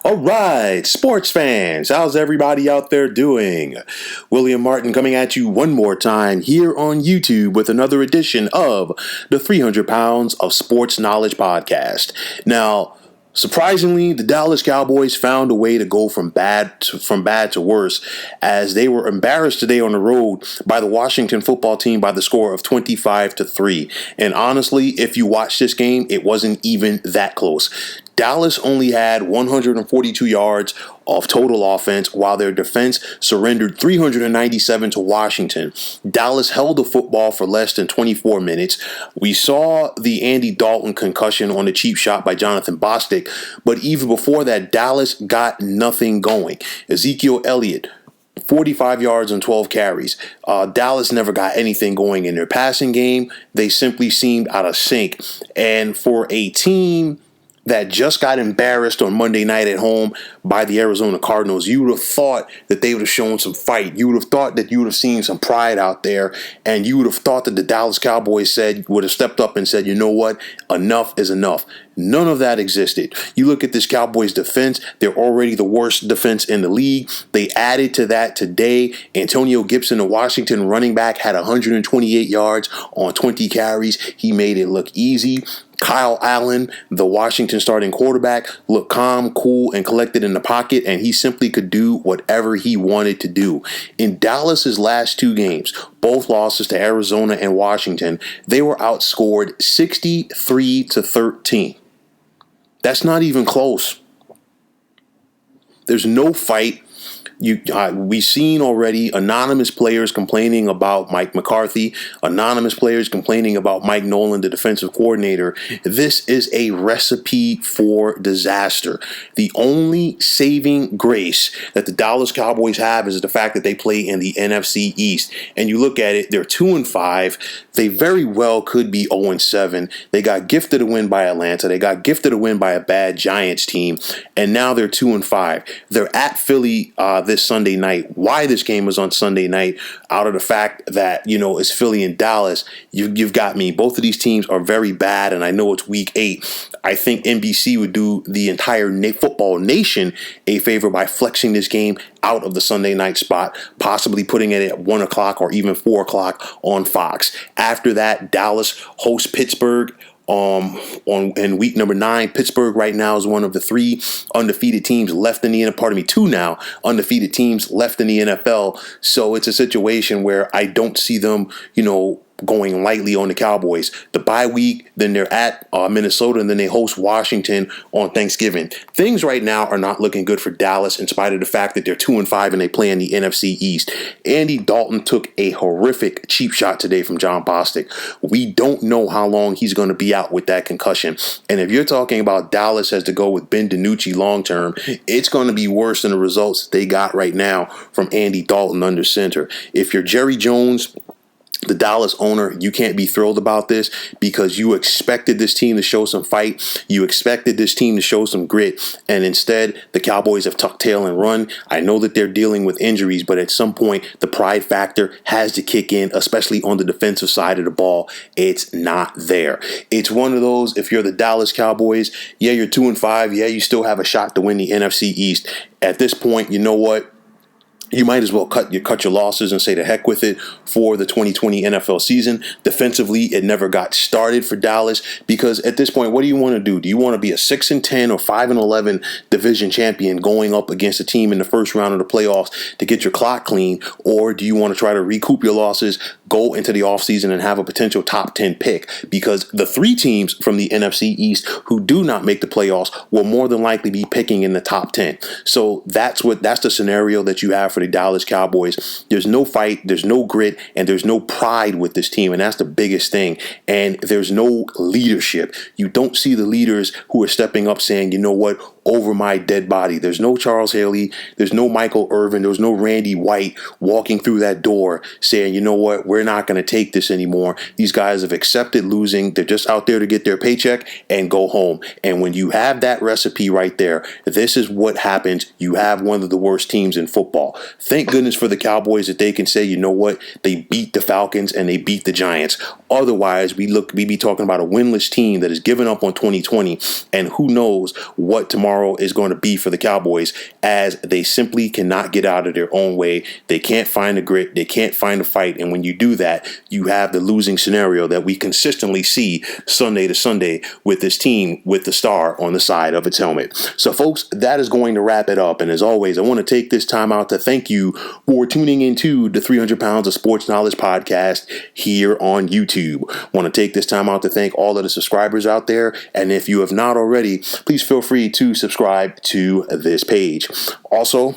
All right, sports fans, how's everybody out there doing? William Martin coming at you one more time here on YouTube with another edition of the 300 Pounds of Sports Knowledge podcast. Now, surprisingly, the Dallas Cowboys found a way to go from bad to worse as they were embarrassed today on the road by the Washington football team by the score of 25-3. And honestly, if you watch this game, it wasn't even that close. Dallas only had 142 yards of total offense, while their defense surrendered 397 to Washington. Dallas held the football for less than 24 minutes. We saw the Andy Dalton concussion on a cheap shot by Jonathan Bostic, but even before that, Dallas got nothing going. Ezekiel Elliott, 45 yards on 12 carries. Dallas never got anything going in their passing game. They simply seemed out of sync. And for a team that just got embarrassed on Monday night at home by the Arizona Cardinals, you would have thought that they would have shown some fight. You would have thought that you would have seen some pride out there, and you would have thought that the Dallas Cowboys would have stepped up and said, you know what, enough is enough. None of that existed. You look at this Cowboys defense, they're already the worst defense in the league. They added to that today. Antonio Gibson, the Washington running back, had 128 yards on 20 carries. He made it look easy. Kyle Allen, the Washington starting quarterback, looked calm, cool, and collected in the pocket, and he simply could do whatever he wanted to do. In Dallas's last two games, both losses to Arizona and Washington, they were outscored 63-13. That's not even close. There's no fight. We've seen already anonymous players complaining about Mike McCarthy, anonymous players complaining about Mike Nolan, the defensive coordinator. This is a recipe for disaster. The only saving grace that the Dallas Cowboys have is the fact that they play in the NFC East. And you look at it, they're 2-5. They very well could be 0-7. They got gifted a win by Atlanta. They got gifted a win by a bad Giants team. And now they're 2-5. They're at Philly this Sunday night. Why this game was on Sunday night, out of the fact that, it's Philly and Dallas, you've got me. Both of these teams are very bad, and I know it's week 8. I think NBC would do the entire football nation a favor by flexing this game out of the Sunday night spot, possibly putting it at 1 o'clock or even 4 o'clock on Fox. After that, Dallas hosts Pittsburgh in week number 9. Pittsburgh right now is one of the 3 undefeated teams left in the two now undefeated teams left in the NFL. So it's a situation where I don't see them, going lightly on the Cowboys. The bye week, then they're at Minnesota, and then they host Washington on Thanksgiving. Things right now are not looking good for Dallas in spite of the fact that they're 2-5 and they play in the NFC East. Andy Dalton took a horrific cheap shot today from John Bostic. We don't know how long he's going to be out with that concussion. And if you're talking about Dallas has to go with Ben DiNucci long term, it's going to be worse than the results they got right now from Andy Dalton under center. If you're Jerry Jones, the Dallas owner, you can't be thrilled about this because you expected this team to show some fight. You expected this team to show some grit. And instead, the Cowboys have tucked tail and run. I know that they're dealing with injuries, but at some point, the pride factor has to kick in, especially on the defensive side of the ball. It's not there. It's one of those, if you're the Dallas Cowboys, yeah, you're 2-5. Yeah, you still have a shot to win the NFC East. At this point, you know what? You might as well cut your losses and say to heck with it for the 2020 NFL season. Defensively, it never got started for Dallas because at this point, what do you want to do? Do you want to be a 6-10 or 5-11 division champion going up against a team in the first round of the playoffs to get your clock clean? Or do you want to try to recoup your losses, go into the offseason and have a potential top 10 pick? Because the 3 teams from the NFC East who do not make the playoffs will more than likely be picking in the top 10. So that's the scenario that you have for the Dallas Cowboys. There's no fight, there's no grit, and there's no pride with this team, and that's the biggest thing. And there's no leadership. You don't see the leaders who are stepping up saying, you know what, over my dead body. There's no Charles Haley, there's no Michael Irvin, there's no Randy White walking through that door saying, you know what, we're not going to take this anymore. These guys have accepted losing. They're just out there to get their paycheck and go home. And when you have that recipe right there, this is what happens. You have one of the worst teams in football. Thank goodness for the Cowboys that they can say, you know what, they beat the Falcons and they beat the Giants. Otherwise, we be talking about a winless team that has given up on 2020, and who knows what tomorrow tomorrow is going to be for the Cowboys, as they simply cannot get out of their own way. They can't find the grit. They can't find the fight. And when you do that, you have the losing scenario that we consistently see Sunday to Sunday with this team with the star on the side of its helmet. So, folks, that is going to wrap it up. And as always, I want to take this time out to thank you for tuning into the 300 Pounds of Sports Knowledge podcast here on YouTube. I want to take this time out to thank all of the subscribers out there. And if you have not already, please feel free to subscribe to this page. Also,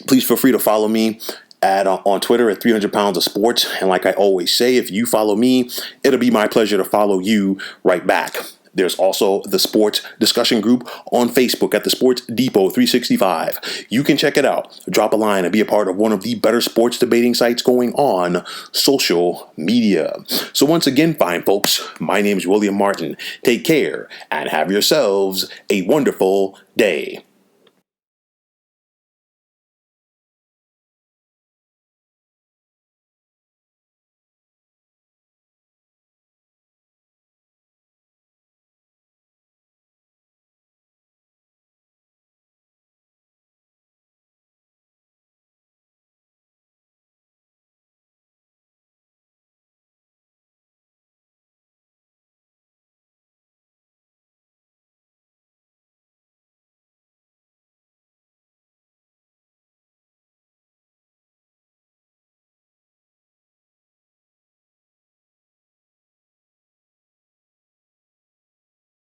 please feel free to follow me on Twitter at 300 Pounds of Sports. And like I always say, if you follow me, it'll be my pleasure to follow you right back. There's also the sports discussion group on Facebook at the Sports Depot 365. You can check it out, drop a line, and be a part of one of the better sports debating sites going on social media. So once again, fine folks, my name is William Martin. Take care and have yourselves a wonderful day.